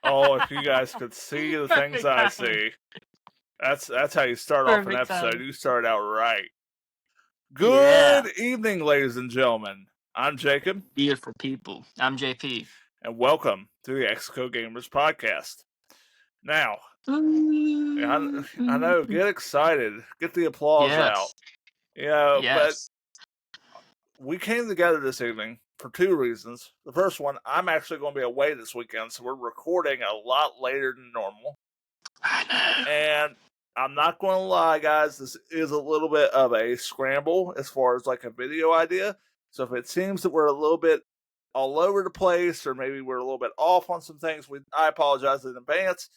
Oh, if you guys could see the things Perfect I timing. see. That's how you start off an Perfect episode. timing. You start out right. Yeah. Good evening, ladies and gentlemen. I'm Jacob, Beautiful people. I'm JP. and welcome to the Ex-CoGamers podcast. Now, I know, get excited, get the applause out. Yes. But Yes. we came together this evening for two reasons. The first one, I'm actually going to be away this weekend, so we're recording a lot later than normal. I know. And I'm not going to lie, guys, this is a little bit of a scramble as far as like a video idea. So if it seems that we're a little bit all over the place, or maybe we're a little bit off on some things, I apologize in advance.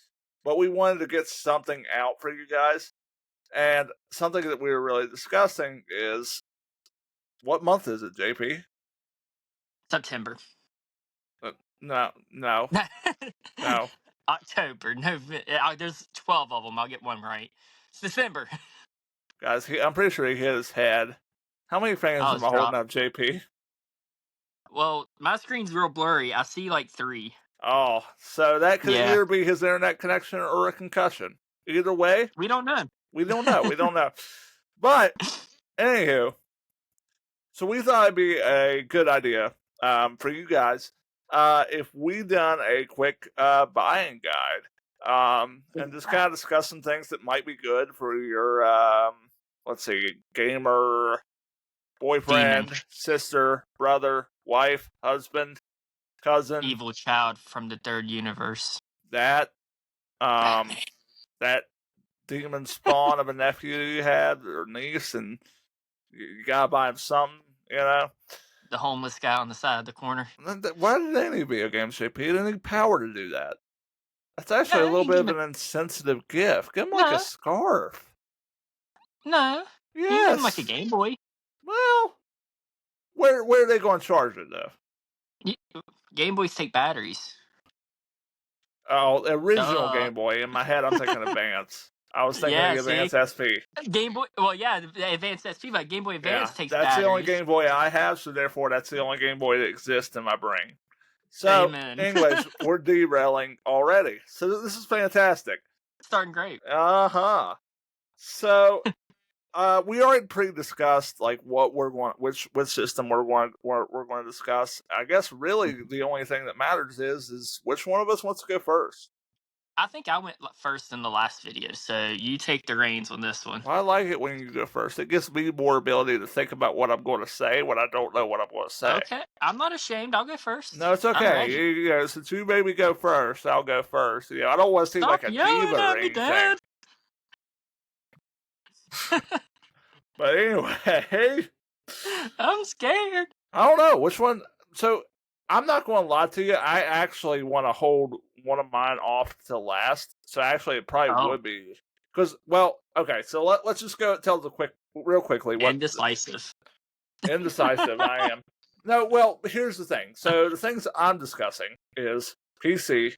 But we wanted to get something out for you guys. And something that we were really discussing is, what month is it, JP? September. No. No. October. No, there's 12 of them. I'll get one right. It's December. Guys, I'm pretty sure he hit his head. How many fingers am I holding up, JP? Well, my screen's real blurry. I see like 3. Oh, so that could Yeah. either be his internet connection or a concussion. Either way, We don't know. we don't know. But, anywho, so we thought it'd be a good idea for you guys if we done a quick buying guide and just kind of discuss some things that might be good for your, let's see, gamer, boyfriend, sister, brother, wife, husband, cousin, Evil child from the third universe. that demon spawn of a nephew you had or niece, and you gotta buy him something, The homeless guy on the side of the corner. Why did they need video games, JP? They need power to do that. That's actually a little bit of an insensitive gift. Give him like a scarf. No. Yes. You give him like a Game Boy. Well, where are they going to charge it though? Game Boys take batteries. Oh, original Game Boy. In my head, I'm thinking Advance. I was thinking the Advance SP. Game Boy. Well, yeah, the Advance SP, but Game Boy Advance takes that's batteries. The only Game Boy I have, so therefore that's the only Game Boy that exists in my brain. So, Amen. anyways, we're derailing already. So this is fantastic. Starting great. So, we already pre-discussed like what we're going, which system we're going to discuss. I guess really the only thing that matters is which one of us wants to go first. I think I went first in the last video, so you take the reins on this one. Well, I like it when you go first. It gives me more ability to think about what I'm going to say when I don't know what I'm going to say. Okay, I'm not ashamed. I'll go first. No, it's okay. Since you made me go first, I'll go first. I don't want to seem like a diva or anything. But anyway, I'm scared. I don't know which one. So I'm not going to lie to you. I actually want to hold one of mine off to last. So actually, it probably would be because. Well, okay. So let's just go tell real quickly. Indecisive. Indecisive. I am. No. Well, here's the thing. So the things I'm discussing is PC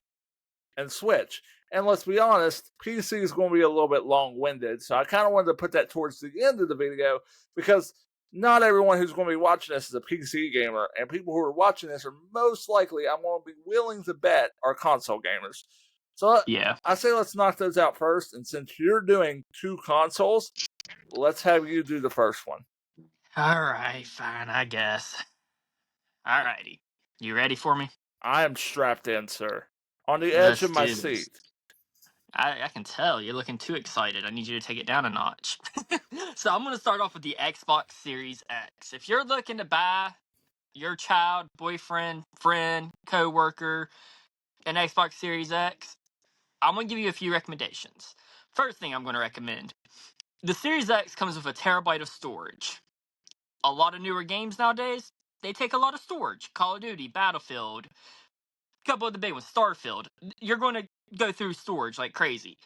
and Switch. And let's be honest, PC is going to be a little bit long-winded, so I kind of wanted to put that towards the end of the video because not everyone who's going to be watching this is a PC gamer, and people who are watching this are most likely, I'm going to be willing to bet, are console gamers. So I say let's knock those out first, and since you're doing 2 consoles, let's have you do the first one. All right, fine, I guess. All righty. You ready for me? I am strapped in, sir. On the edge of my seat. I can tell. You're looking too excited. I need you to take it down a notch. So I'm going to start off with the Xbox Series X. If you're looking to buy your child, boyfriend, friend, co-worker an Xbox Series X, I'm going to give you a few recommendations. First thing I'm going to recommend. The Series X comes with a terabyte of storage. A lot of newer games nowadays, they take a lot of storage. Call of Duty, Battlefield, a couple of the big ones, Starfield. You're going to go through storage like crazy.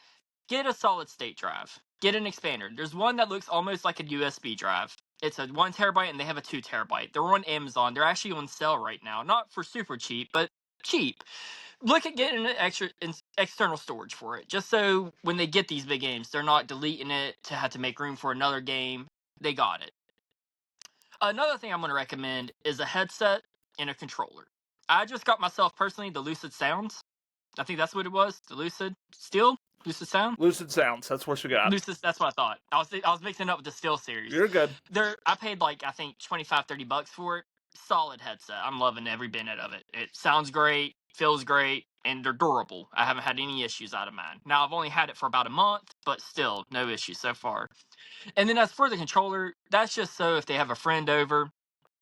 Get a solid state drive. Get an expander. There's one that looks almost like a USB drive. It's a 1 terabyte and they have a 2 terabyte. They're on Amazon. They're actually on sale right now. Not for super cheap, but cheap. Look at getting an extra external storage for it. Just so when they get these big games, they're not deleting it to have to make room for another game. They got it. Another thing I'm going to recommend is a headset and a controller. I just got myself personally the Lucid Sounds. I think that's what it was. The Lucid Steel? Lucid Sound? Lucid Sounds. That's what you got. Lucid, that's what I thought. I was mixing it up with the Steel series. You're good. I paid like, I think, $25-$30 for it. Solid headset. I'm loving every minute of it. It sounds great, feels great, and they're durable. I haven't had any issues out of mine. Now, I've only had it for about a month, but still, no issues so far. And then as for the controller, that's just so if they have a friend over,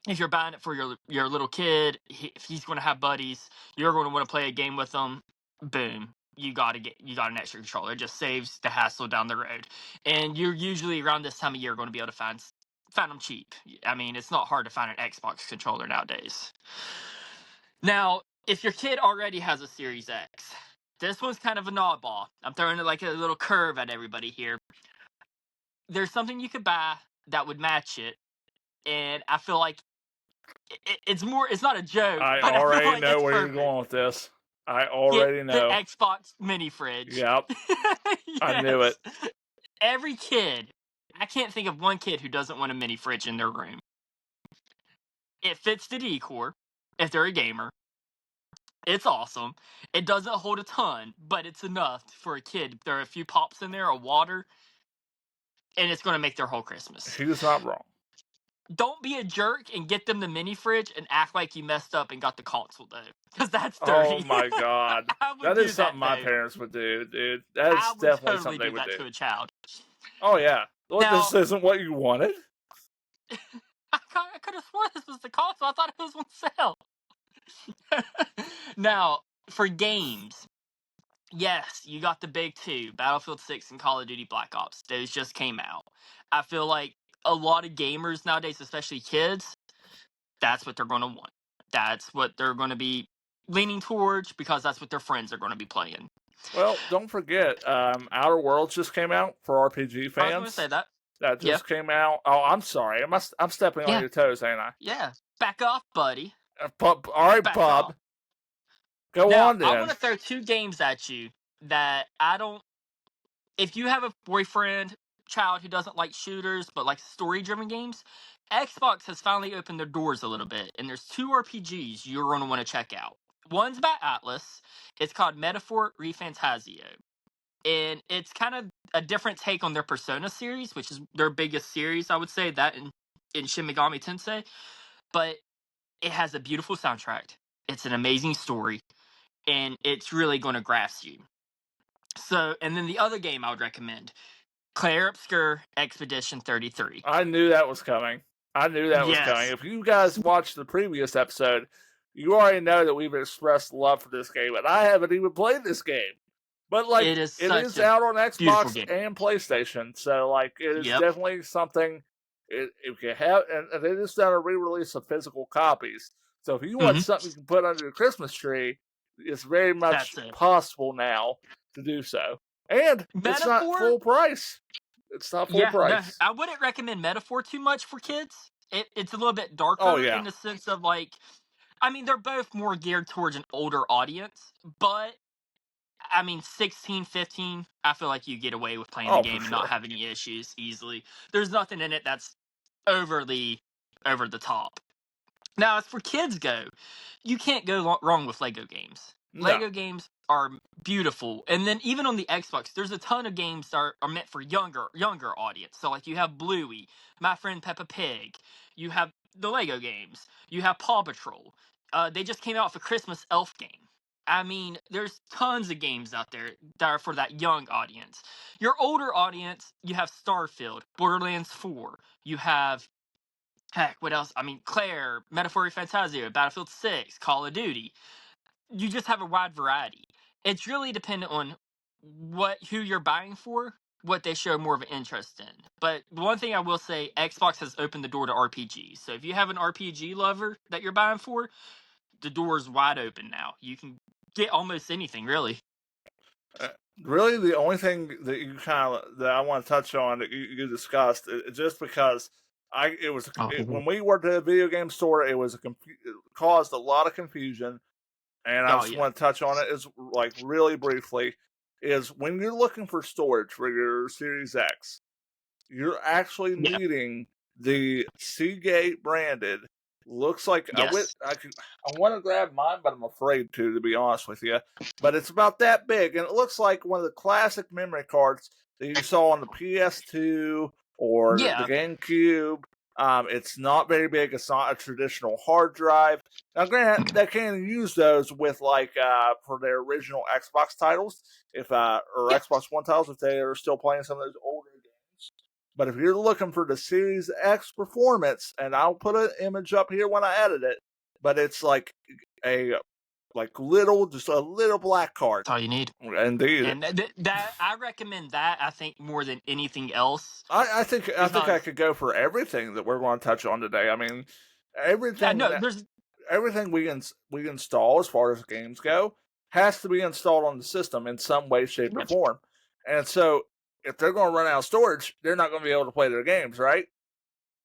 if you're buying it for your little kid, if he's going to have buddies, you're going to want to play a game with them. Boom, you got an extra controller. It just saves the hassle down the road. And you're usually around this time of year going to be able to find them cheap. I mean, it's not hard to find an Xbox controller nowadays. Now, if your kid already has a Series X, this one's kind of an oddball. I'm throwing it like a little curve at everybody here. There's something you could buy that would match it, and I feel like it's not a joke. I but already I feel like know it's where perfect. you're going with this. I already know. The Xbox mini fridge. Yep. Yes. I knew it. Every kid, I can't think of one kid who doesn't want a mini fridge in their room. It fits the decor if they're a gamer. It's awesome. It doesn't hold a ton, but it's enough for a kid. There are a few pops in there of water, and it's going to make their whole Christmas. He was not wrong. Don't be a jerk and get them the mini fridge and act like you messed up and got the console though, because that's dirty. Oh my god, that is something my parents would do, dude. That is definitely something they would do to a child. Oh yeah, look, this isn't what you wanted. I could have sworn this was the console. I thought it was on sale. Now, for games, yes, you got the big two, Battlefield 6 and Call of Duty Black Ops. Those just came out. I feel like a lot of gamers nowadays, especially kids, that's what they're going to want. That's what they're going to be leaning towards because that's what their friends are going to be playing. Well, don't forget, Outer Worlds just came out for RPG fans. I was going to say that. That just came out. Oh, I'm sorry. I'm stepping on your toes, ain't I? Yeah. Back off, buddy. All right, Bob. Go on then. I want to throw two games at you that I don't... If you have a boyfriend, child who doesn't like shooters but likes story-driven games, Xbox has finally opened their doors a little bit, and there's two RPGs you're going to want to check out. One's by Atlas. It's called Metaphor ReFantazio. And it's kind of a different take on their Persona series, which is their biggest series, I would say, that in Shin Megami Tensei. But it has a beautiful soundtrack. It's an amazing story. And it's really going to grasp you. So, and then the other game I would recommend, Claire Obscure Expedition 33. I knew that was coming. Was coming. If you guys watched the previous episode, you already know that we've expressed love for this game, and I haven't even played this game. But like, it is out on Xbox and PlayStation, so like, it is definitely something. If you have, and they just done a re-release of physical copies. So if you want something you can put under your Christmas tree, it's very much possible now to do so. And it's not full price. It's not full price. No, I wouldn't recommend Metaphor too much for kids. It's a little bit darker in the sense of like, I mean, they're both more geared towards an older audience, but I mean, 16, 15, I feel like you get away with playing the game and not have any issues easily. There's nothing in it that's overly over the top. Now, as for kids go, you can't go wrong with Lego games. No. Lego games are beautiful. And then even on the Xbox, there's a ton of games that are meant for younger audience. So like you have Bluey, My Friend Peppa Pig, you have the Lego games, you have Paw Patrol. They just came out with a Christmas Elf game. I mean, there's tons of games out there that are for that young audience. Your older audience, you have Starfield, Borderlands 4, you have, heck, what else? I mean, Claire, Metaphor ReFantazio, Battlefield 6, Call of Duty. You just have a wide variety. It's really dependent on who you're buying for, what they show more of an interest in. But one thing I will say, Xbox has opened the door to RPGs. So if you have an RPG lover that you're buying for, the door is wide open now. You can get almost anything, really. Really, the only thing that that I want to touch on that you discussed, just because when we worked at a video game store, it caused a lot of confusion, and I just want to touch on it is like really briefly. Is when you're looking for storage for your Series X, you're actually needing the Seagate branded Looks like Yes. I want to grab mine, but I'm afraid to be honest with you. But it's about that big, and it looks like one of the classic memory cards that you saw on the PS2 or the Yeah. GameCube. It's not very big. It's not a traditional hard drive. Now, granted, they can use those with for their original Xbox titles, or Yeah. Xbox One titles if they are still playing some of those older games. But if you're looking for the Series X performance, and I'll put an image up here when I edit it, but it's like a just a little black card. That's all you need. Indeed. And that I recommend that, I think, more than anything else. I think I Because could go for everything that we're going to touch on today. I mean, yeah, everything no, that there's everything we install as far as games go has to be installed on the system in some way, shape, or yeah. form. And so, if they're going to run out of storage, they're not going to be able to play their games, right?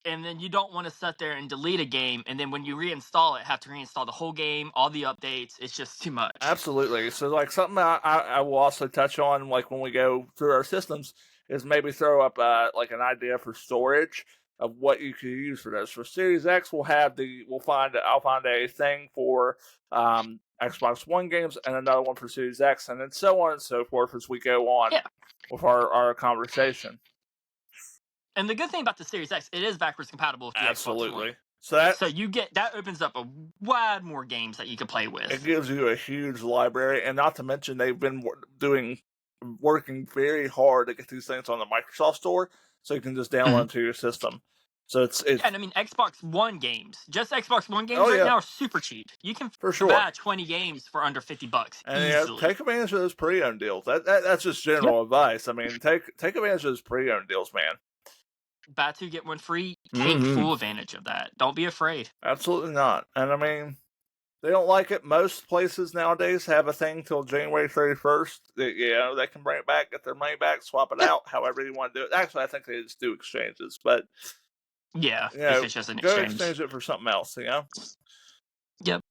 And then you don't want to sit there and delete a game, and then when you reinstall it, have to reinstall the whole game, all the updates. It's just too much. Absolutely. So, like something I will also touch on, like when we go through our systems, is maybe throw up like an idea for storage of what you could use for those. For Series X, I'll find a thing for Xbox One games and another one for Series X, and then so on and so forth as we go on Yeah. with our conversation. And the good thing about the Series X, it is backwards compatible with the Xbox One. Absolutely. So So that opens up a wide more games that you can play it with. gives you a huge library, and not to mention they've been working very hard to get these things on the Microsoft Store, so you can just download them to your system. So it's And I mean, Xbox One games, just Xbox One games oh right yeah, now are super cheap. You can for sure. buy 20 games for under $50 And easily. take advantage of those pre-owned deals. That's just Yep. general advice. I mean, take advantage of those pre-owned deals, man. Buy two get one free. Take Mm-hmm. full advantage of that. Don't be afraid. Absolutely not. And I mean, they don't like it. Most places nowadays have a thing till January 31st. They can bring it back, get their money back, swap it Yeah. out, however you want to do it. Actually, I think they just do exchanges, but Yeah, if it's just an go exchange. exchange it for something else. Yep.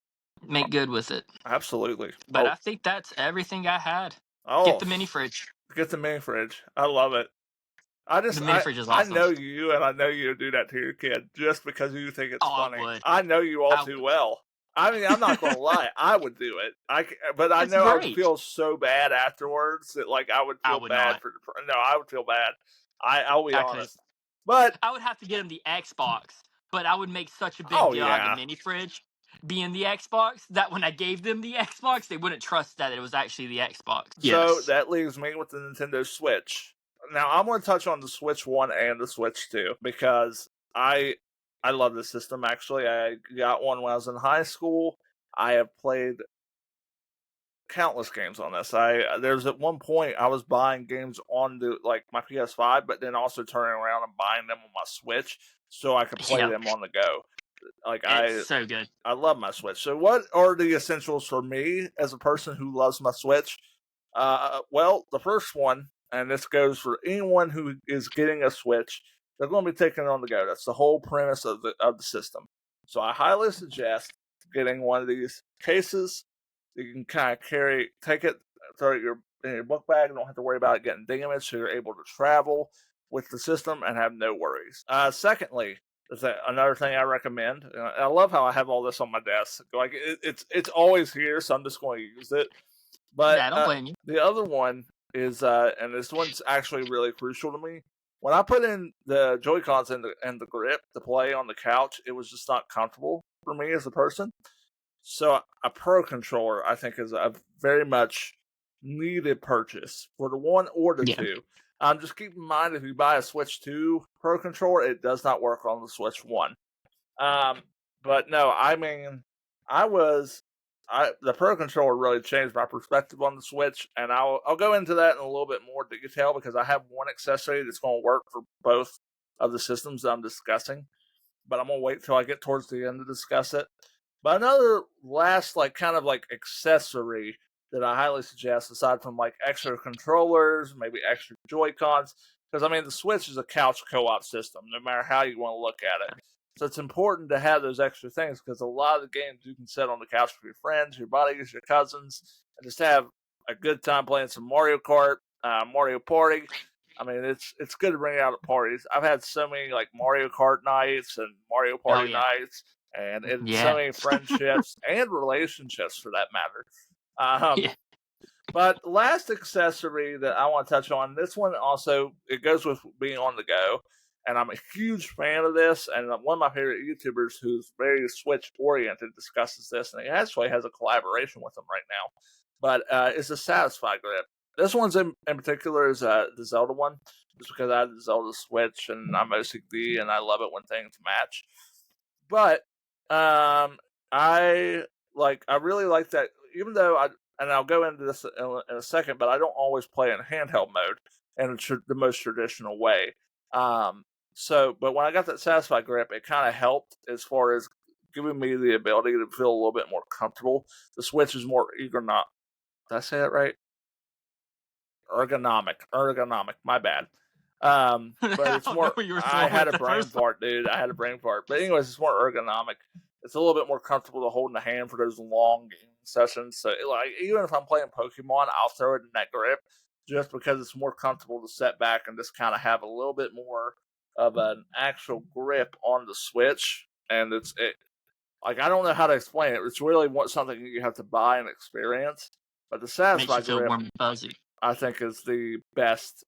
Make good with it. Absolutely. But I think that's everything I had. Get Oh, the mini fridge. get the mini fridge. I love it. The mini fridge is I awesome. know you, and I know you do that to your kid just because you think it's funny. I would. I know you all too well. I mean, I'm not gonna lie. I would do it. But I It's know I would great. feel so bad afterwards that I would feel would bad not. No, I would feel bad. I'll be I couldn't. honest. But I would have to get him the Xbox, but I would make such a big oh deal out of yeah. the mini fridge being the Xbox that when I gave them the Xbox, they wouldn't trust that it was actually the Xbox. So Yes. that leaves me with the Nintendo Switch. Now I'm going to touch on the Switch 1 and the Switch 2 because I love this system actually. I got one when I was in high school. I have played countless games on this. There's at one point I was buying games on my PS5, but then also turning around and buying them on my Switch so I could play Yeah. them on the go. It's so good. I love my Switch. So what are the essentials for me as a person who loves my Switch? Well, the first one, and this goes for anyone who is getting a Switch, they're going to be taking it on the go. That's the whole premise of the system. So I highly suggest getting one of these cases. You can kind of take it, throw it in your book bag. You don't have to worry about it getting damaged, so you're able to travel with the system and have no worries. Secondly, is that another thing I recommend? I love how I have all this on my desk. It's always here, so I'm just going to use it. But I don't blame you. the other one is, and this one's actually really crucial to me. When I put in the Joy Cons and the grip to play on the couch, it was just not comfortable for me as a person. So a Pro controller, I think, is a very much needed purchase for the one or the two. Just keep in mind if you buy a Switch 2 Pro controller, it does not work on the Switch 1. But no, I mean, the Pro controller really changed my perspective on the Switch, and I'll go into that in a little bit more detail because I have one accessory that's going to work for both of the systems that I'm discussing. But I'm going to wait till I get towards the end to discuss it. But another last accessory that I highly suggest, aside from extra controllers, maybe extra Joy-Cons, because I mean the Switch is a couch co-op system, no matter how you want to look at it. So it's important to have those extra things because a lot of the games you can sit on the couch with your friends, your buddies, your cousins, and just have a good time playing some Mario Kart, Mario Party. I mean, it's good to bring it out at parties. I've had so many Mario Kart nights and Mario Party nights. and in so Yeah. many friendships and relationships for that matter. Yeah. But last accessory that I want to touch on, this one also, it goes with being on the go. And I'm a huge fan of this. And one of my favorite YouTubers who's very Switch oriented discusses this. And he actually has a collaboration with them right now. But it's a Satisfy grip. This one's in particular is the Zelda one, just because I have the Zelda Switch and I'm OCD and I love it when things match. But I I really like that, even though and I'll go into this in a second, but I don't always play in handheld mode in the most traditional way. Um, but when I got that Satisfy grip, it kind of helped as far as giving me the ability to feel a little bit more comfortable. The Switch is more ergonomic. Did I say that right? Ergonomic. My bad. But I it's don't know more. where you were I going had with a the brain first one. fart, dude. I had a brain fart. But anyways, it's more ergonomic. It's a little bit more comfortable to hold in the hand for those long game sessions. So, like, even if I'm playing Pokemon, I'll throw it in that grip just because it's more comfortable to set back and just kind of have a little bit more of an actual grip on the Switch. And like, I don't know how to explain it. It's really something you have to buy and experience. But the Makes Satisfy you feel grip, warm and fuzzy. I think, is the best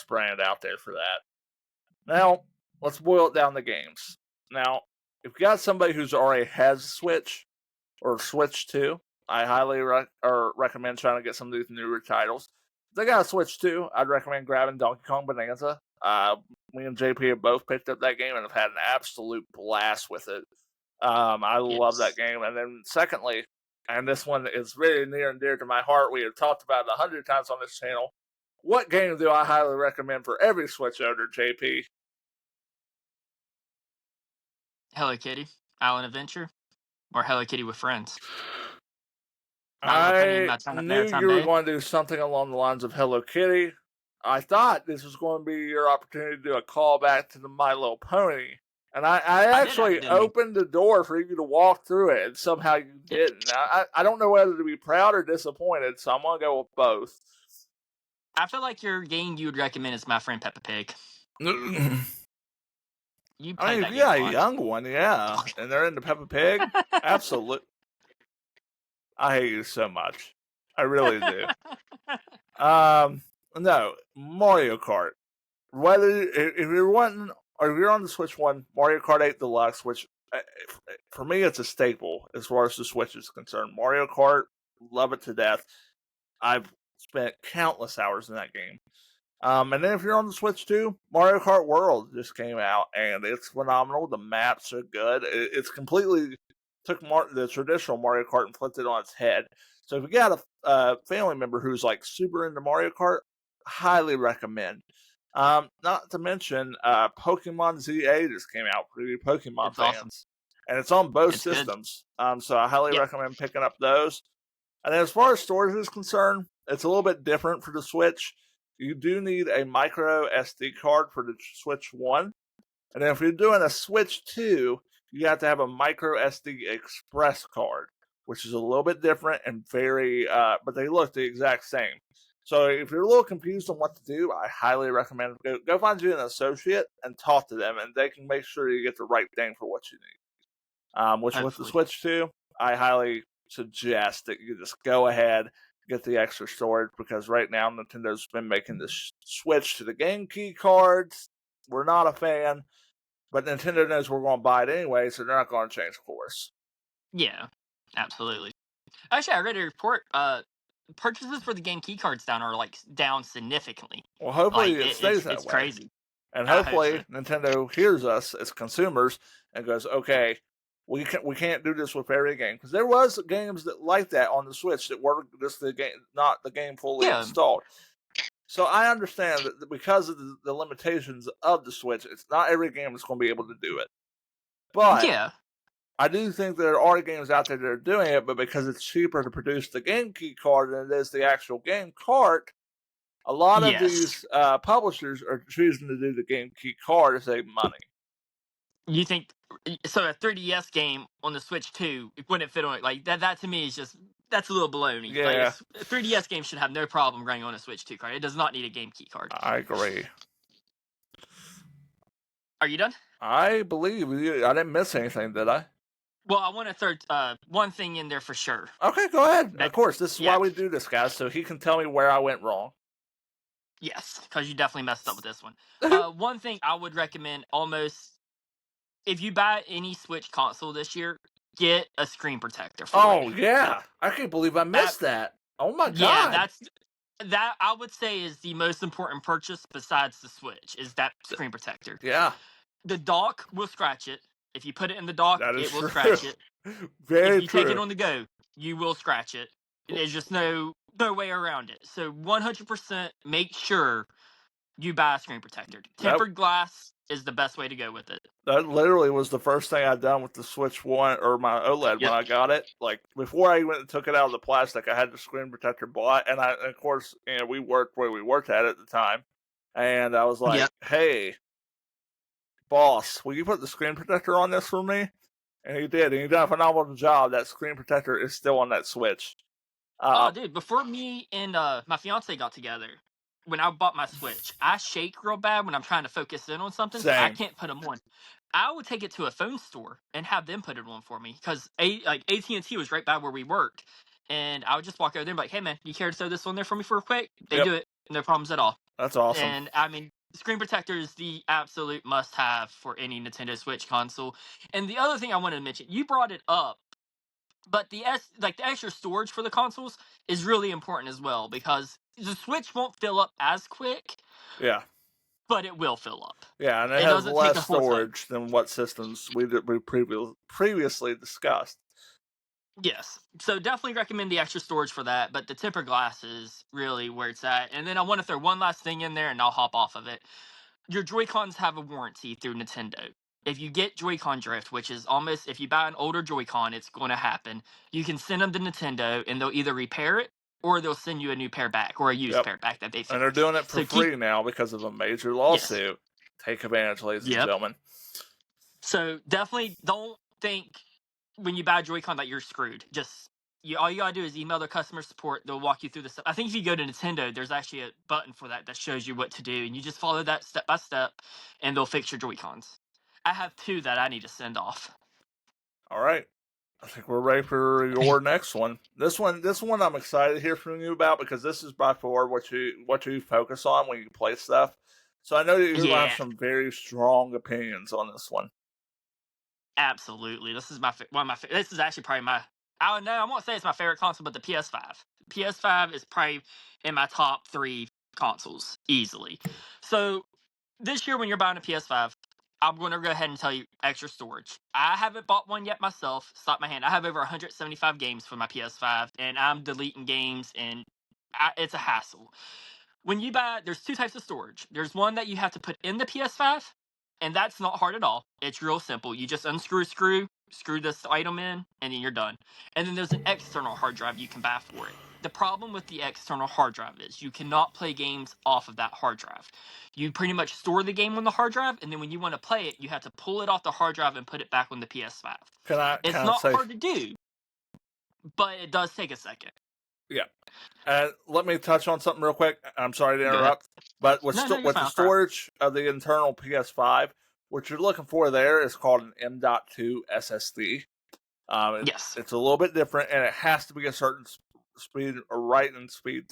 brand out there for that. Now, let's boil it down to games. Now, if you got somebody who's already has a Switch or Switch 2, I highly recommend trying to get some of these newer titles. If they got a Switch 2, I'd recommend grabbing Donkey Kong Bonanza. Me and JP have both picked up that game and have had an absolute blast with it. I love that Yes. game. And then, secondly, and this one is really near and dear to my heart, we have talked about it 100 times on this channel. What game do I highly recommend for every Switch owner, JP? Hello Kitty, Island Adventure, or Hello Kitty with Friends. My Little Pony, I knew Maritime you were Bay. going to do something along the lines of Hello Kitty. I thought this was going to be your opportunity to do a callback to the My Little Pony. And I I did actually accidentally. opened the door for you to walk through it, and somehow you didn't. I don't know whether to be proud or disappointed, so I'm going to go with both. I feel like your game you would recommend is My Friend Peppa Pig. You I played mean, if that you game a got a lot. young one, yeah, and they're into Peppa Pig, absolutely. I hate you so much. I really do. No, Mario Kart. Whether if you're wanting or if you're on the Switch one, Mario Kart 8 Deluxe, which for me it's a staple as far as the Switch is concerned. Mario Kart, love it to death. I've spent countless hours in that game. And then if you're on the Switch too, Mario Kart World just came out and it's phenomenal. The maps are good. It's completely took the traditional Mario Kart and flipped it on its head. So if you got a family member who's like super into Mario Kart, highly recommend. Not to mention, Pokemon ZA just came out for you Pokemon It's awesome. fans, and it's on both It's good. systems. So I highly Yep. recommend picking up those. And then as far as storage is concerned, it's a little bit different for the Switch. You do need a micro SD card for the Switch 1. And then if you're doing a Switch 2, you have to have a micro SD Express card, which is a little bit different and but they look the exact same. So if you're a little confused on what to do, I highly recommend go find you an associate and talk to them, and they can make sure you get the right thing for what you need. Which with the Hopefully. Switch 2, I highly suggest that you just go ahead get the extra storage because right now Nintendo's been making this switch to the game key cards. We're not a fan, but Nintendo knows we're going to buy it anyway, so they're not going to change course. Yeah. Absolutely. Actually, I read a report. Purchases for the game key cards are like down significantly. Well, hopefully Like it stays that it's way. crazy. And I hope so. hopefully Nintendo hears us as consumers and goes, okay, we can't do this with every game because there was games that like that on the Switch that were just the game, not the game fully Yeah. installed. So I understand that because of the limitations of the Switch, it's not every game that's going to be able to do it. But Yeah. I do think there are games out there that are doing it, but because it's cheaper to produce the game key card than it is the actual game cart, a lot of Yes. these publishers are choosing to do the game key card to save money. You think so? A 3DS game on the Switch 2 it wouldn't fit on it like that. That to me is just that's a little baloney. Like Yeah, a 3DS game should have no problem running on a Switch 2 card. It does not need a game key card. I agree. Are you done? I believe you. I didn't miss anything, did I? Well, I want to throw one thing in there for sure. Okay, go ahead. That Of course, this is yeah, why we do this, guys, so he can tell me where I went wrong. yes, because you definitely messed up with this one. One thing I would recommend almost if you buy any Switch console this year, get a screen protector for it. Oh yeah, I can't believe I That missed that. Oh my yeah, god. that I would say is the most important purchase besides the Switch is that screen protector. Yeah, The dock will scratch it. If you put it in the dock, that is it will true. scratch it. If Very you take it true. on the go, you will scratch it. There's just no way around it. So 100% make sure you buy a screen protector. That Tempered glass is the best way to go with it. that literally was the first thing I done with the Switch One or my OLED when Yep. I got it. Like before I even took it out of the plastic, I had the screen protector bought, and of course, we worked where we worked at the time, and I was like, Yep. "Hey, boss, will you put the screen protector on this for me?" And he did, and he done a phenomenal job. That screen protector is still on that Switch. Oh, dude, before me and my fiance got together, when I bought my Switch, I shake real bad when I'm trying to focus in on something, so I Same. can't put them on. I would take it to a phone store and have them put it on for me because like AT&T was right by where we worked, and I would just walk over there and be like, "Hey, man, you care to throw this on there for me for quick?" They Yep, do it, no problems at all. that's awesome. And I mean, screen protector is the absolute must-have for any Nintendo Switch console. And the other thing I wanted to mention, you brought it up, but the extra storage for the consoles is really important as well because the Switch won't fill up as quick, Yeah. but it will fill up. Yeah, and it It has doesn't take less a whole ton. storage than what systems we previously discussed. Yes. So definitely recommend the extra storage for that, but the tempered glass is really where it's at. And then I want to throw one last thing in there and I'll hop off of it. Your Joy-Cons have a warranty through Nintendo. If you get Joy-Con drift, which is almost if you buy an older Joy-Con, it's going to happen. You can send them to Nintendo and they'll either repair it or they'll send you a new pair back or a used Yep. pair back that they And they're fix. doing it for So keep free now because of a major yes. lawsuit. Take advantage, ladies and Yep. gentlemen. So definitely don't think when you buy Joy-Con that you're screwed. Just all you gotta do is email their customer support. They'll walk you through the stuff. I think if you go to Nintendo, there's actually a button for that shows you what to do, and you just follow that step by step, and they'll fix your Joy-Cons. I have two that I need to send off. All right. I think we're ready for your next one. This one I'm excited to hear from you about because this is by far what you focus on when you play stuff. So I know that you're going to have Yeah, some very strong opinions on this one. absolutely. This is one of my. This is actually probably my. I don't know. I won't say it's my favorite console, but the PS5. PS5 is probably in my top 3 consoles easily. So this year, when you're buying a PS5, I'm going to go ahead and tell you extra storage. I haven't bought one yet myself. Stop my hand. I have over 175 games for my PS5, and I'm deleting games, and it's a hassle. When you buy, there's two types of storage. There's one that you have to put in the PS5, and that's not hard at all. It's real simple. You just unscrew a screw, screw this item in, and then you're done. And then there's an external hard drive you can buy for it. The problem with the external hard drive is you cannot play games off of that hard drive. You pretty much store the game on the hard drive, and then when you want to play it, you have to pull it off the hard drive and put it back on the PS5. Can It's I not say hard to do, but it does take a second. yeah? Let me touch on something real quick. I'm sorry to Go ahead. interrupt, but with No, you're with fine. the I'll try. storage of the internal PS5, what you're looking for there is called an M.2 SSD. Yes. It's a little bit different, and it has to be a certain speed or writing speed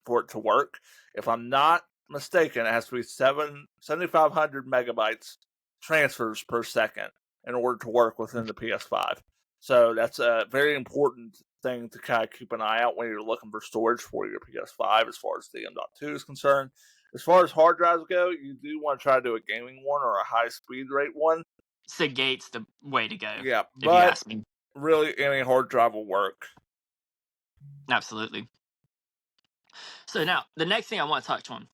for it to work. If I'm not mistaken, it has to be 7,500 megabytes transfers per second in order to work within the PS5. So that's a very important thing to kind of keep an eye out when you're looking for storage for your PS5 as far as the M.2 is concerned. As far as hard drives go, you do want to try to do a gaming one or a high speed rate one. Seagate's the way to go. Yeah, If you but ask me. really any hard drive will work. Absolutely. So now, the next thing I want to touch on,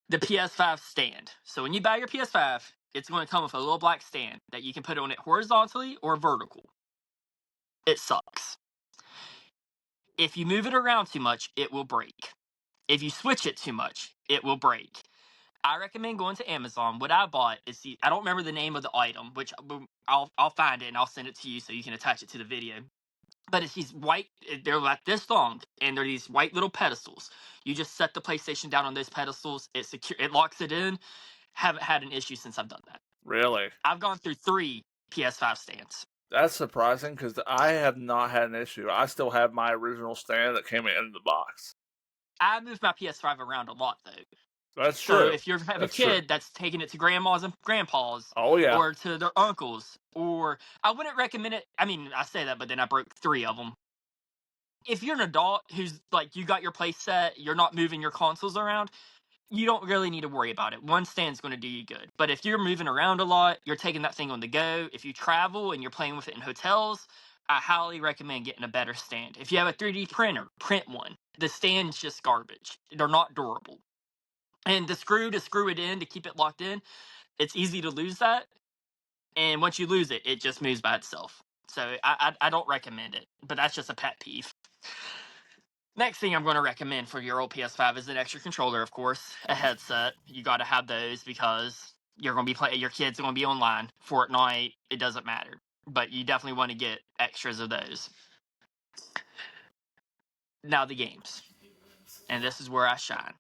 the PS5 stand. So when you buy your PS5, it's going to come with a little black stand that you can put on it horizontally or vertical. It sucks. If you move it around too much, it will break. If you switch it too much, it will break. I recommend going to Amazon. What I bought is I don't remember the name of the item, which I'll find it and I'll send it to you so you can attach it to the video. But it's these white, they're like this long, and they're these white little pedestals. You just set the PlayStation down on those pedestals. It secure, it locks it in. Haven't had an issue since I've done that. Really? I've gone through 3 PS5 stands. That's surprising because I have not had an issue. I still have my original stand that came in the box. I move my PS5 around a lot, though. That's So true. if you have a That's true. kid that's taking it to grandmas and grandpas, Oh yeah. or to their uncles, or I wouldn't recommend it. I mean, I say that, but then I broke 3 of them. If you're an adult who's like, you got your place set, you're not moving your consoles around, you don't really need to worry about it. One stand's going to do you good. But if you're moving around a lot, you're taking that thing on the go, if you travel and you're playing with it in hotels, I highly recommend getting a better stand. If you have a 3D printer, print one. The stand's just garbage. They're not durable. And the screw to screw it in to keep it locked in, it's easy to lose that. And once you lose it, it just moves by itself. So I don't recommend it, but that's just a pet peeve. Next thing I'm going to recommend for your old PS5 is an extra controller, of course, a headset. You got to have those because you're going to be playing. Your kids are going to be online. Fortnite, it doesn't matter, but you definitely want to get extras of those. Now the games, and this is where I shine.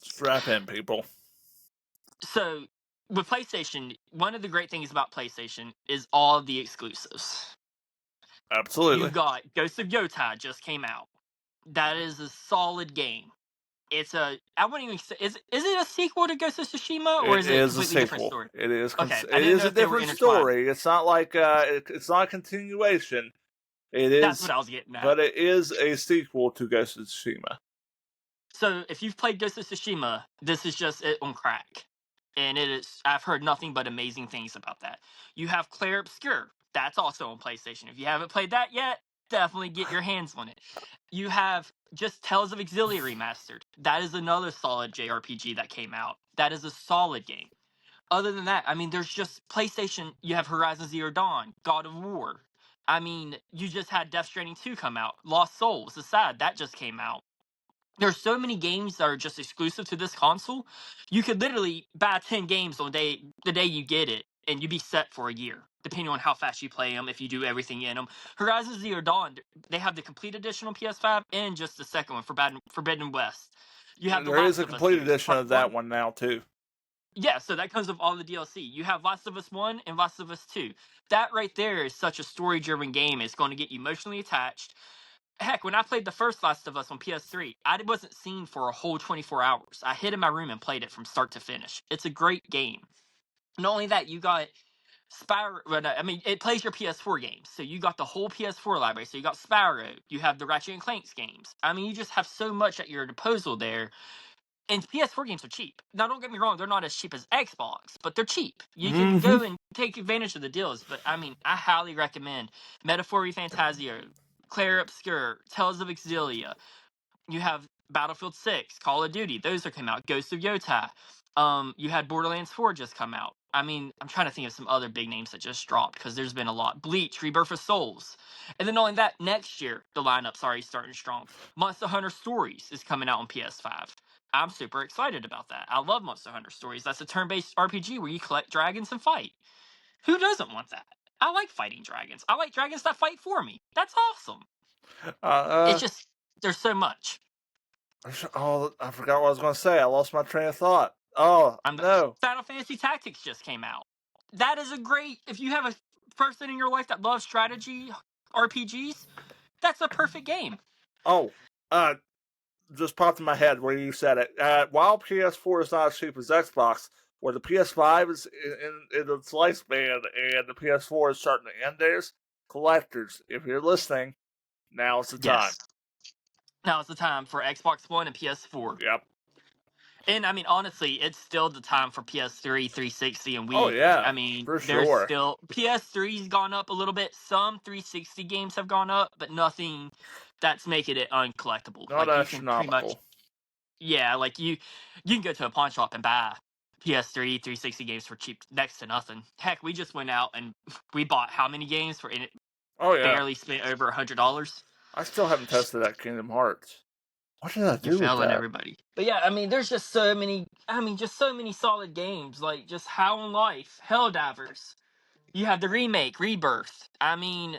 Strap in, people. So with PlayStation, one of the great things about PlayStation is all the exclusives. Absolutely. You've got Ghost of Yotai just came out. That is a solid game. It's a, I wouldn't even say, is it a sequel to Ghost of Tsushima, or is it a completely different story? It is. Okay, It is a different story. It's not like it's not a continuation. It is. That's what I was getting at. But it is a sequel to Ghost of Tsushima. So if you've played Ghost of Tsushima, this is just it on crack, and it is. I've heard nothing but amazing things about that. You have Clair Obscur. That's also on PlayStation. If you haven't played that yet, definitely get your hands on it. You have just Tales of Exilia Remastered. That is another solid JRPG that came out. That is a solid game. Other than that, I mean, there's just PlayStation. You have Horizon Zero Dawn, God of War. I mean, you just had Death Stranding 2 come out. Lost Souls, Aside, that just came out. There's so many games that are just exclusive to this console. You could literally buy 10 games on the day you get it, and you'd be set for a year, depending on how fast you play them, if you do everything in them. Horizon Zero Dawn, they have the complete edition on PS5 and just the second one, Forbidden West. You have There is a complete edition of that one now, too. Yeah, so that comes with all the DLC. You have Last of Us 1 and Last of Us 2. That right there is such a story-driven game. It's going to get you emotionally attached. Heck, when I played the first Last of Us on PS3, I wasn't seen for a whole 24 hours. I hid in my room and played it from start to finish. It's a great game. Not only that, you got Spyro. I mean, it plays your PS4 games. So you got the whole PS4 library. So you got Spyro. You have the Ratchet and Clank's games. I mean, you just have so much at your disposal there. And PS4 games are cheap. Now, don't get me wrong, they're not as cheap as Xbox, but they're cheap. You can go and take advantage of the deals. But, I mean, I highly recommend Metaphor Fantasio, Clair Obscur, Tales of Exilia. You have Battlefield 6, Call of Duty. Those are come out. Ghost of Yotai. You had Borderlands 4 just come out. I mean, I'm trying to think of some other big names that just dropped because there's been a lot. Bleach, Rebirth of Souls. And then not only that, next year, the lineup's already starting strong. Monster Hunter Stories is coming out on PS5. I'm super excited about that. I love Monster Hunter Stories. That's a turn-based RPG where you collect dragons and fight. Who doesn't want that? I like fighting dragons. I like dragons that fight for me. That's awesome. It's just, there's so much. Oh, I forgot what I was going to say. I lost my train of thought. Oh, no. Final Fantasy Tactics just came out. That is a great, if you have a person in your life that loves strategy RPGs, that's a perfect game. Oh, just popped in my head where you said it. While PS4 is not as cheap as Xbox, where the PS5 is in its lifespan and the PS4 is starting to end theirs, collectors, if you're listening, now's the time. Now is the time for Xbox One and PS4. Yep. And I mean, honestly, it's still the time for PS3, 360, and Wii. Oh, yeah. I mean, for there's sure. still PS3's gone up a little bit. Some 360 games have gone up, but nothing that's making it uncollectible. Not like astronomical. Like you can go to a pawn shop and buy PS3, 360 games for cheap, next to nothing. Heck, we just went out and we bought how many games for it? Oh, yeah. Barely spent over $100. I still haven't tested that Kingdom Hearts. What did I do with that? Everybody. But yeah, I mean, there's just so many. I mean, just so many solid games. Like just How in Life, Helldivers. You have the remake, Rebirth. I mean,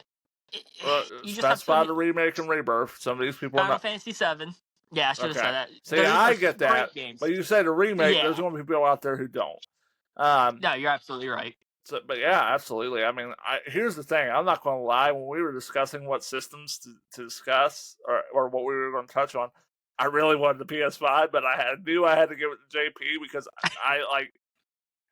you just have the remake and Rebirth. Some of these people Final are not. Fantasy VII. Yeah, I should have said that. See, I get that. But you said a remake. There's going to be people out there who don't. No, you're absolutely right. So, but yeah, absolutely. I mean, here's the thing. I'm not going to lie. When we were discussing what systems to discuss or what we were going to touch on, I really wanted the PS5, but knew I had to give it to JP because I like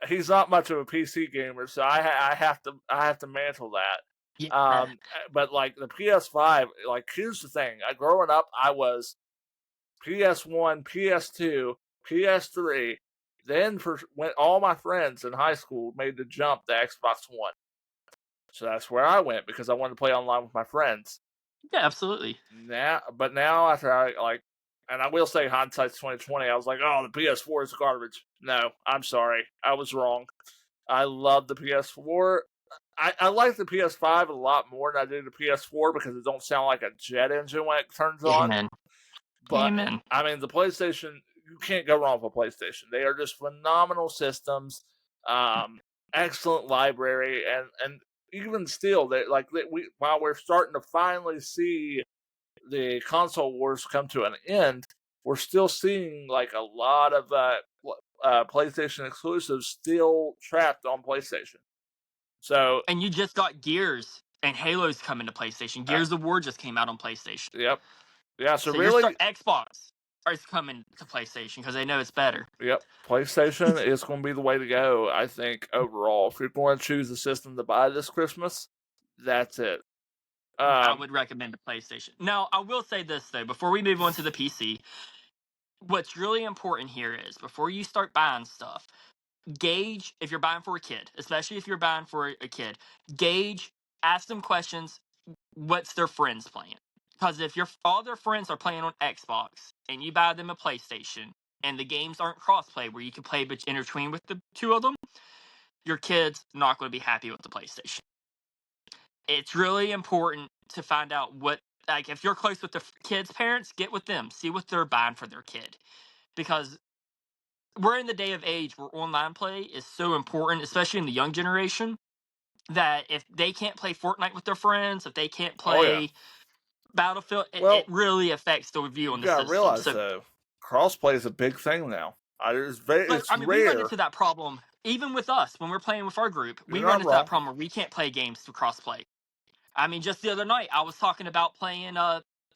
he's not much of a PC gamer, so I have to mantle that. Yeah. But like the PS5, like here's the thing. Growing up, I was PS1, PS2, PS3. Then when all my friends in high school made the jump to Xbox One, so that's where I went because I wanted to play online with my friends. Yeah, absolutely. Now after and I will say hindsight's 2020. I was like, oh, the PS4 is garbage. No, I'm sorry, I was wrong. I love the PS4. I like the PS5 a lot more than I do the PS4 because it don't sound like a jet engine when it turns on. Amen. But Amen. I mean, the PlayStation, you can't go wrong with a PlayStation. They are just phenomenal systems, excellent library, and even still, while we're starting to finally see the console wars come to an end, we're still seeing like a lot of PlayStation exclusives still trapped on PlayStation. So, And you just got Gears and Halo's coming to PlayStation. Gears of War just came out on PlayStation. yep, yeah. So So really, Xbox is coming to PlayStation because they know it's better. yep, PlayStation is going to be the way to go. I think overall, if you're going to choose a system to buy this Christmas, that's it. I would recommend a PlayStation. Now, I will say this though, before we move on to the PC, what's really important here is before you start buying stuff, gauge if you're buying for a kid, especially if you're buying for a kid, gauge, ask them questions, what's their friends playing? Because if all their friends are playing on Xbox and you buy them a PlayStation and the games aren't crossplay where you can play but intertwine with the two of them, your kid's not going to be happy with the PlayStation. It's really important to find out like if you're close with the kids' parents, get with them, see what they're buying for their kid, because we're in the day of age where online play is so important, especially in the young generation, that if they can't play Fortnite with their friends, if they can't Oh yeah. play Battlefield, it Well, really affects the view you on the gotta system. realize So, though, crossplay is a big thing now. but It's I mean, we run rare. into that problem even with us when we're playing with our group. We You're run not into that wrong. problem where we can't play games through crossplay. I mean, just the other night, I was talking about playing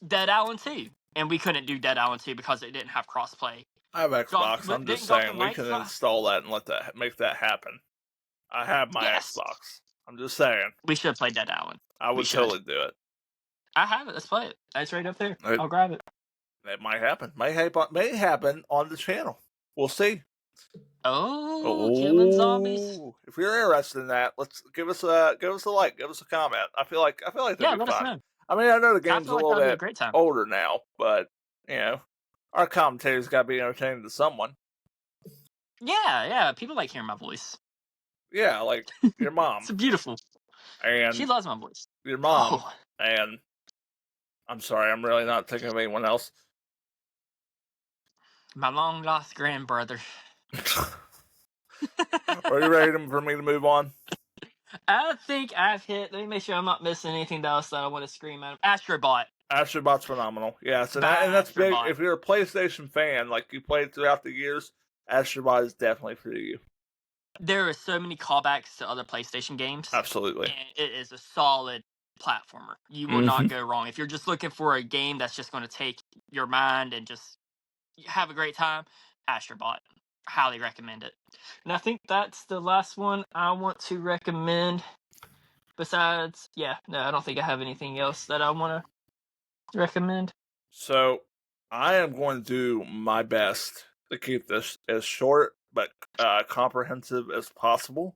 Dead Island 2, and we couldn't do Dead Island 2 because it didn't have crossplay. I have Xbox. I'm just Didn't Gotham saying we Knights can not? install that and make that happen. I have my Yes. Xbox. I'm just saying. We should play Dead Island. I We would should. totally do it. I have it. Let's play it. It's right up there. I'll grab it. It might happen. May happen on the channel. We'll see. Oh, killing zombies. If you're interested in that, let's give us a like, give us a comment. I feel like that'd Yeah, be let us fun. know. I mean, I know the I game's feel a like little that'd be a bit great time. older now, but you know, our commentator's got to be entertaining to someone. Yeah. People like hearing my voice. Yeah, like your mom. It's beautiful. And She loves my voice. your mom. Oh. And I'm sorry, I'm really not thinking of anyone else. My long lost grandbrother. Are you ready for me to move on? I think I've hit. Let me make sure I'm not missing anything else that I want to scream at him. Astrobot. Astrobot's phenomenal. Yes, and that's big. Astrobot. If you're a PlayStation fan, like you played throughout the years, Astrobot is definitely for you. There are so many callbacks to other PlayStation games. Absolutely. And it is a solid platformer. You will not go wrong. If you're just looking for a game that's just going to take your mind and just have a great time, Astrobot. Highly recommend it. And I think that's the last one I want to recommend. Besides, I don't think I have anything else that I want to recommend. So, I am going to do my best to keep this as short but comprehensive as possible.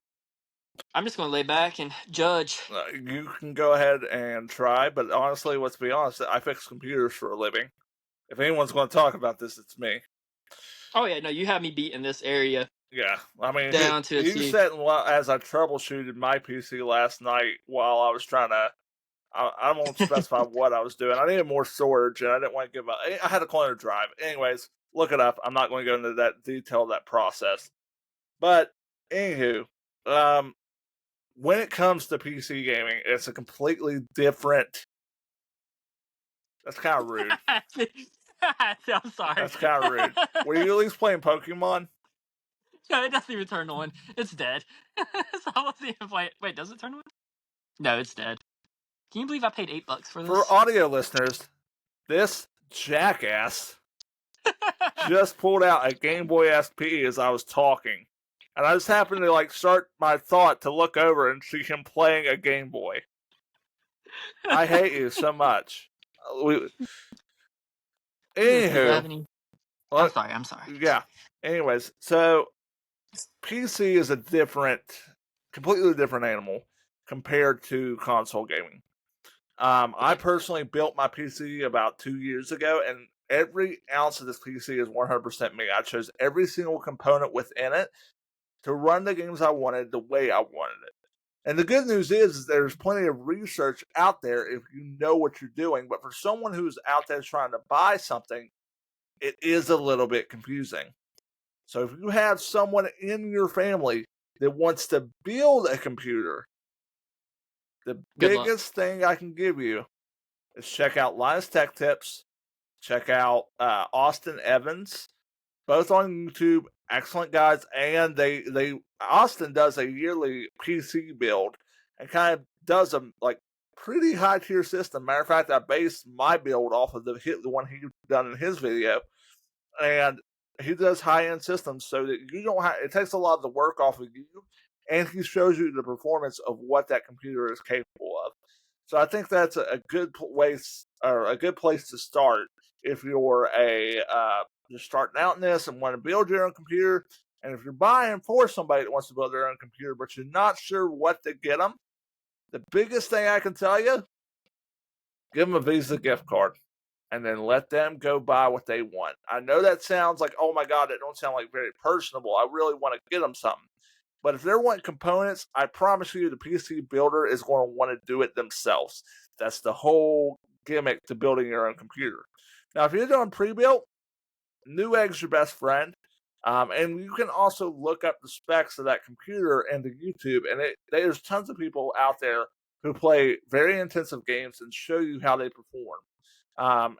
I'm just going to lay back and judge. You can go ahead and try, but honestly, let's be honest, I fix computers for a living. If anyone's going to talk about this, it's me. Oh, yeah, no, you have me beat in this area. Yeah, I mean, down to a you T. said as I troubleshooted my PC last night while I was trying to. I won't specify what I was doing. I needed more storage, and I didn't want to give up. I had a cloner drive. Anyways, look it up. I'm not going to go into that detail of that process. But anywho, when it comes to PC gaming, it's a completely different. That's kind of rude. I'm sorry. That's kind of rude. Were you at least playing Pokemon? No, it doesn't even turn on. It's dead. So I wasn't even playing. Wait, does it turn on? No, it's dead. Can you believe I paid $8 for For this? audio listeners, this jackass just pulled out a Game Boy SP as I was talking. And I just happened to like start my thought to look over and see him playing a Game Boy. I hate you so much. Do you have Anywho, any? well, I'm sorry. yeah. Anyways, so PC is a completely different animal compared to console gaming. I Okay. personally built my PC about 2 years ago, and every ounce of this PC is 100% me. I chose every single component within it to run the games I wanted the way I wanted it. And the good news is there's plenty of research out there if you know what you're doing. But for someone who's out there trying to buy something, it is a little bit confusing. So if you have someone in your family that wants to build a computer, the Good luck. biggest thing I can give you is check out Linus Tech Tips, check out Austin Evans, both on YouTube. Excellent guys, and they Austin does a yearly PC build and kind of does a like pretty high tier system. Matter of fact, I based my build off of the one he done in his video, and he does high end systems so that you don't have it takes a lot of the work off of you, and he shows you the performance of what that computer is capable of. So I think that's a good place or a good place to start if you're just starting out in this and want to build your own computer. And if you're buying for somebody that wants to build their own computer, but you're not sure what to get them, the biggest thing I can tell you, give them a Visa gift card and then let them go buy what they want. I know that sounds like, oh my God, it don't sound like very personable. I really want to get them something. But if they're wanting components, I promise you the PC builder is going to want to do it themselves. That's the whole gimmick to building your own computer. Now, if you're doing pre-built, Newegg's your best friend. And you can also look up the specs of that computer into YouTube. And there's tons of people out there who play very intensive games and show you how they perform.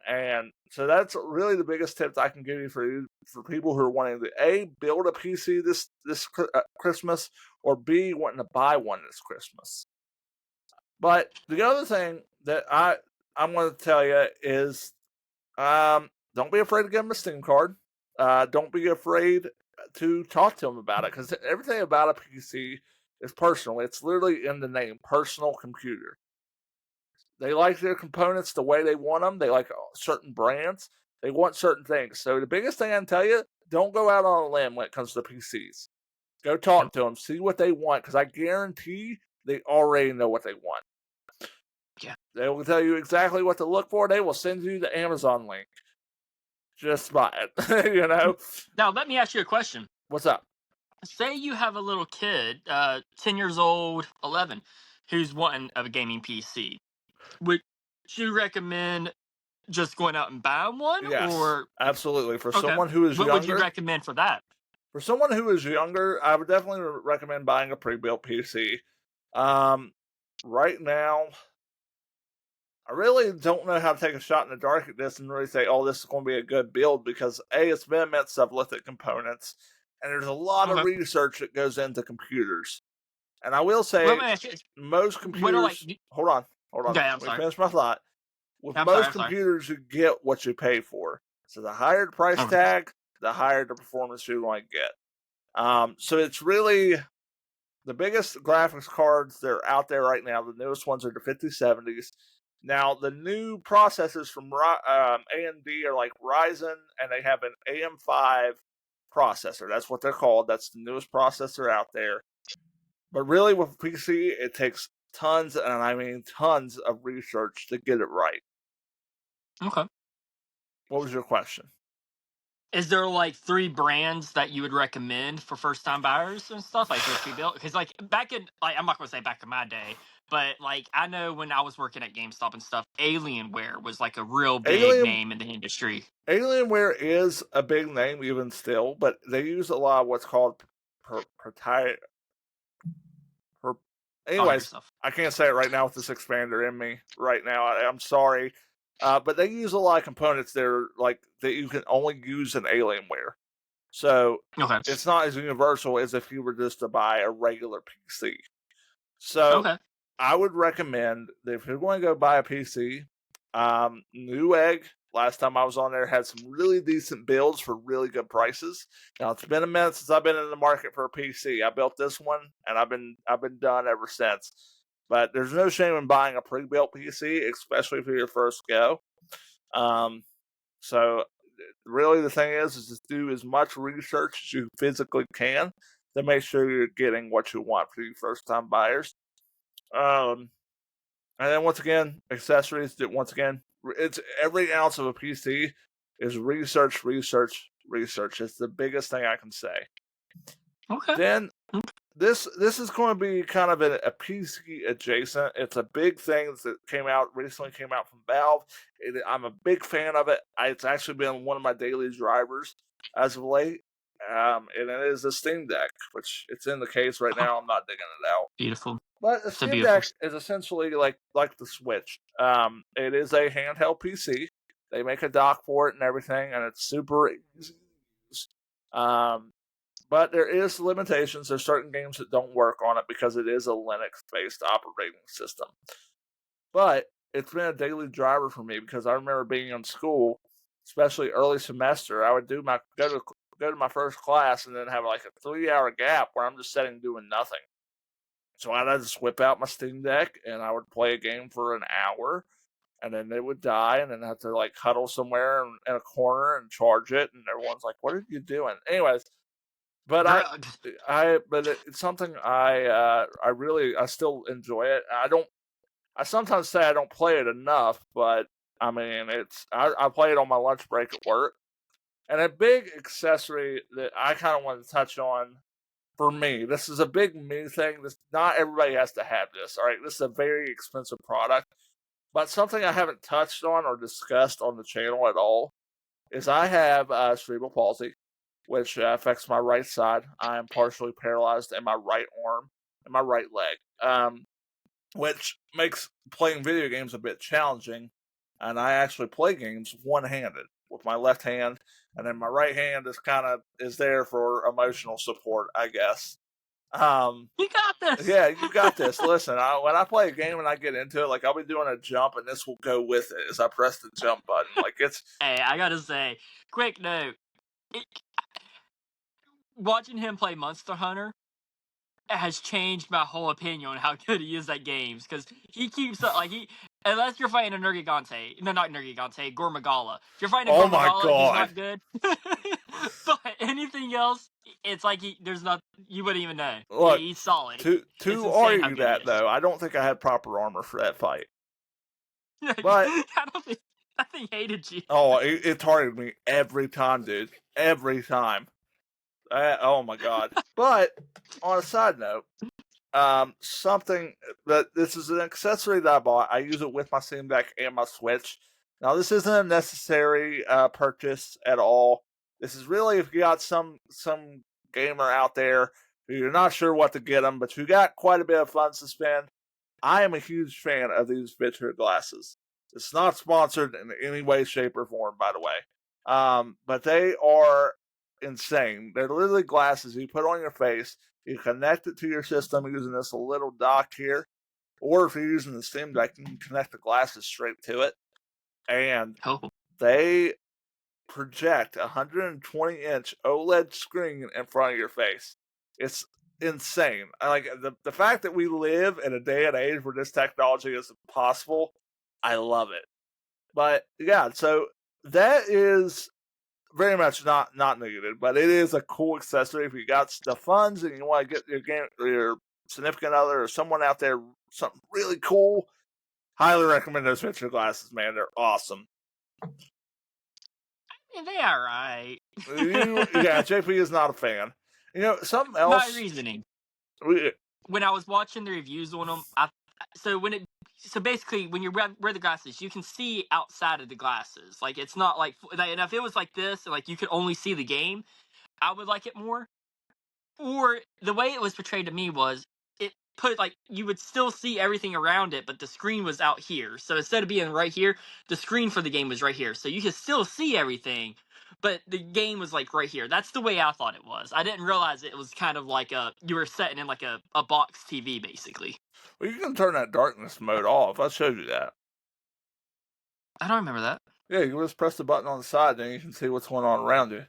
And so that's really the biggest tip I can give you for people who are wanting to A, build a PC this Christmas, or B, wanting to buy one this Christmas. But the other thing that I'm going to tell you is don't be afraid to give them a Steam card. Don't be afraid to talk to them about it because everything about a PC is personal. It's literally in the name, personal computer. They like their components the way they want them. They like certain brands. They want certain things. So the biggest thing I can tell you, don't go out on a limb when it comes to PCs. Go talk to them, see what they want, because I guarantee they already know what they want. Yeah. They will tell you exactly what to look for. They will send you the Amazon link. Just buy it, you know? Now, let me ask you a question. What's up? Say you have a little kid, 10 years old, 11, who's wanting a gaming PC. Would you recommend just going out and buying one, Yes, or absolutely. For okay? someone who is What would you younger, recommend for that? I would definitely recommend buying a pre-built PC. Right now, I really don't know how to take a shot in the dark at this and really say, oh, this is going to be a good build because A, it's been meant to look at components, and there's a lot of Okay. research that goes into computers. And I will Let say, me ask you, most what are like? computers. Hold on. Okay, I'm Let me sorry. finish my thought. With I'm sorry. most I'm sorry. computers, you get what you pay for. So the higher the price Okay. tag, the higher the performance you're going to get. So it's really the biggest graphics cards that are out there right now. The newest ones are the 5070s. Now, the new processors from AMD are like Ryzen, and they have an AM5 processor. That's what they're called. That's the newest processor out there. But really, with PC, it takes tons, and I mean tons, of research to get it right. Okay. What was your question? Is there like 3 brands that you would recommend for first time buyers and stuff, like for pre-built? Because like back in, like, I'm not gonna say back in my day, but like I know when I was working at GameStop and stuff, Alienware was like a real big Alien name in the industry. Alienware is a big name even still, but they use a lot of what's called proprietary. Talk Anyways, yourself. I can't say it right now with this expander in me right now. I'm sorry, but they use a lot of components that are like that you can only use in Alienware. So Okay. it's not as universal as if you were just to buy a regular PC. So Okay. I would recommend that if you're going to go buy a PC, Newegg, last time I was on there, had some really decent builds for really good prices. Now it's been a minute since I've been in the market for a PC. I built this one and I've been done ever since. But there's no shame in buying a pre-built PC, especially for your first go. So really the thing is just do as much research as you physically can to make sure you're getting what you want for your first time buyers. And then once again, accessories. Once again, it's every ounce of a PC is research, research, research. It's the biggest thing I can say. Okay. Then this is going to be kind of a PC adjacent. It's a big thing that recently came out from Valve. I'm a big fan of it. It's actually been one of my daily drivers as of late. And it is a Steam Deck, which it's in the case right now. I'm not digging it out. Beautiful. But the So Steam beautiful. Deck is essentially like the Switch. It is a handheld PC. They make a dock for it and everything, and it's super easy to use. But there is limitations. There's certain games that don't work on it because it is a Linux-based operating system. But it's been a daily driver for me because I remember being in school, especially early semester. I would go to my first class and then have like a 3-hour gap where I'm just sitting doing nothing. So I'd just whip out my Steam Deck and I would play a game for an hour, and then it would die, and then I have to like huddle somewhere in a corner and charge it, and everyone's like, "What are you doing?" Anyways, but Drugs. it's something I still enjoy it. I sometimes say I don't play it enough, but I mean I play it on my lunch break at work. And a big accessory that I kind of want to touch on for me, this is a big me thing. Not everybody has to have this. All right, this is a very expensive product, but something I haven't touched on or discussed on the channel at all is I have cerebral palsy, which affects my right side. I am partially paralyzed in my right arm and my right leg, which makes playing video games a bit challenging. And I actually play games one-handed with my left hand, and then my right hand is there for emotional support, I guess. You got this. Yeah, you got this. Listen, when I play a game and I get into it, like I'll be doing a jump, and this will go with it as I press the jump button. Like it's. Hey, I gotta say, quick note. Watching him play Monster Hunter has changed my whole opinion on how good he is at games, because he keeps up, unless you're fighting a Nergigante, no, not Nergigante, Gormagala. If you're fighting a Oh my Gormagala, he's not God. good. But anything else, it's like you wouldn't even know. Look, He's solid. To insane how argue good that he is. though, I don't think I had proper armor for that fight. But I think hated you. oh, it targeted me every time, dude. Every time. Oh my God. But on a side note, something that this is an accessory that I bought. I use it with my Steam Deck and my Switch. Now, this isn't a necessary purchase at all. This is really if you got some gamer out there who you're not sure what to get them, but you got quite a bit of funds to spend. I am a huge fan of these Vitro glasses. It's not sponsored in any way, shape, or form, by the way. But they are insane. They're literally glasses you put on your face. You connect it to your system using this little dock here, or if you're using the Steam Deck, you can connect the glasses straight to it, and they project a 120-inch OLED screen in front of your face. It's insane. Like the fact that we live in a day and age where this technology is possible, I love it. But yeah, so that is very much not negated, but it is a cool accessory if you got the funds and you want to get your significant other or someone out there something really cool. Highly recommend those picture glasses, man. They're awesome. Yeah, they are right. Yeah, JP is not a fan. You know, something else. My reasoning. When I was watching the reviews on them, so basically when you wear the glasses, you can see outside of the glasses. Like it's not like, and if it was like this, like you could only see the game, I would like it more. Or the way it was portrayed to me was it put like you would still see everything around it, but the screen was out here. So instead of being right here, the screen for the game was right here. So you could still see everything, but the game was like right here. That's the way I thought it was. I didn't realize it was kind of like you were setting in like a box TV basically. Well, you can turn that darkness mode off. I showed you that. I don't remember that. Yeah, you just press the button on the side, then you can see what's going on around you.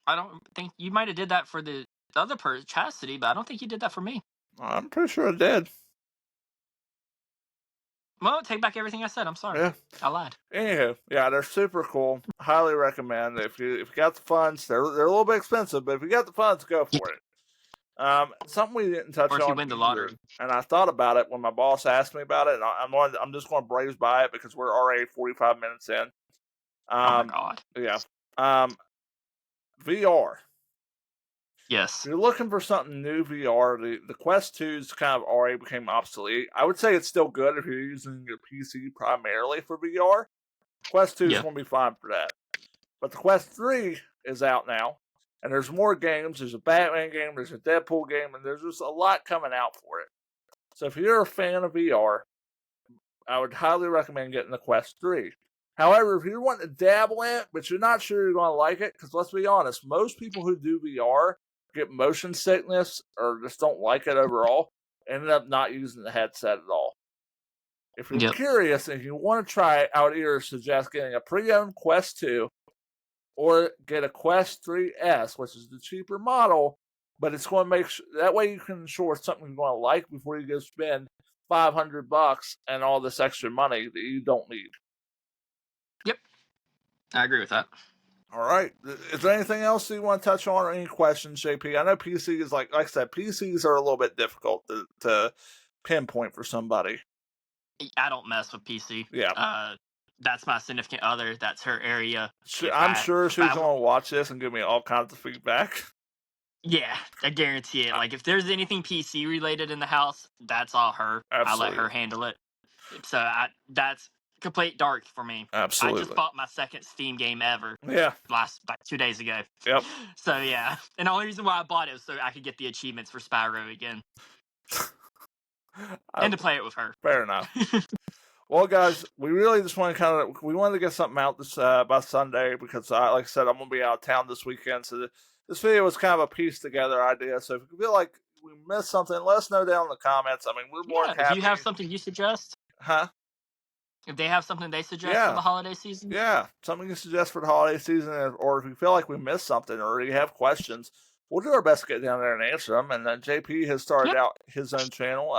I don't think you might have did that for the other person, Chastity, but I don't think you did that for me. I'm pretty sure I did. Well, take back everything I said. I'm sorry. Yeah. I lied. Anywho, yeah, they're super cool. Highly recommend. If you got the funds, they're a little bit expensive, but if you got the funds, go for it. Something we didn't touch Or if you on win the either, lottery. and I thought about it when my boss asked me about it, and I'm just going to braze by it because we're already 45 minutes in. Oh my god. Yeah. VR. Yes. If you're looking for something new VR, the Quest 2's kind of already became obsolete. I would say it's still good if you're using your PC primarily for VR. Quest 2 is going to be fine for that. But the Quest 3 is out now, and there's more games. There's a Batman game, there's a Deadpool game, and there's just a lot coming out for it. So if you're a fan of VR, I would highly recommend getting the Quest 3. However, if you're wanting to dabble in it, but you're not sure you're going to like it, because let's be honest, most people who do VR get motion sickness or just don't like it overall, ended up not using the headset at all. If you're curious and you want to try it, I would either suggest getting a pre-owned Quest 2 or get a Quest 3S, which is the cheaper model, but it's going to make that way you can ensure it's something you're going to like before you go spend $500 and all this extra money that you don't need. Yep. I agree with that. All right. Is there anything else you want to touch on or any questions, JP? I know PC is like I said, PCs are a little bit difficult to pinpoint for somebody. I don't mess with PC. Yeah. That's my significant other. That's her area. I'm sure she's going to watch this and give me all kinds of feedback. Yeah, I guarantee it. Like, if there's anything PC related in the house, that's all her. Absolutely. I let her handle it. So that's complete dark for me. Absolutely. I just bought my second Steam game ever. Yeah. Like 2 days ago. Yep. So yeah, and the only reason why I bought it was so I could get the achievements for Spyro again, and to play it with her. Fair enough. Well, guys, we really just want to we wanted to get something out this by Sunday because, like I said, I'm going to be out of town this weekend. So this video was kind of a piece together idea. So if you feel like we missed something, let us know down in the comments. I mean, we're more than happy. If you have something you suggest, if they have something they suggest for the holiday season, something you suggest for the holiday season, or if you feel like we missed something, or you have questions, we'll do our best to get down there and answer them. And then JP has started out his own channel,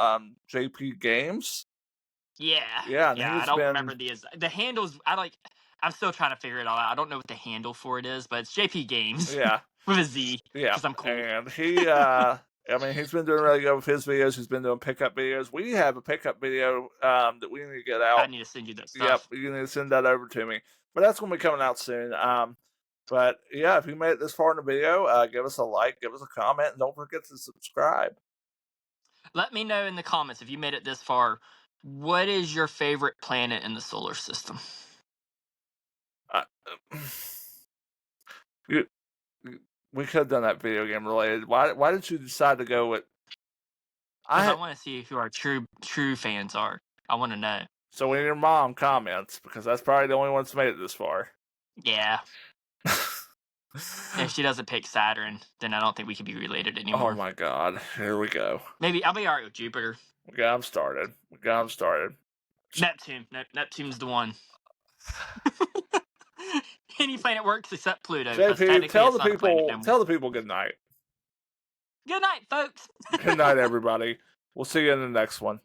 JP Games. Yeah. I don't remember the handles. I'm still trying to figure it all out. I don't know what the handle for it is, but it's JP Games. Yeah. With a Z. Yeah. Because I'm cool. And he, I mean, he's been doing really good with his videos. He's been doing pickup videos. We have a pickup video that we need to get out. I need to send you that stuff. Yep, you need to send that over to me. But that's going to be coming out soon. But yeah, if you made it this far in the video, give us a like, give us a comment, and don't forget to subscribe. Let me know in the comments if you made it this far. What is your favorite planet in the solar system? We could have done that video game related. Why did you decide to go with? I want to see who our true fans are. I want to know. So when your mom comments, because that's probably the only one that's made it this far. Yeah. If she doesn't pick Saturn, then I don't think we can be related anymore. Oh my god. Here we go. Maybe I'll be alright with Jupiter. We got him started. Neptune. Neptune's the one. Any planet works except Pluto. JP, tell the people good night. Good night, folks. Good night, everybody. We'll see you in the next one.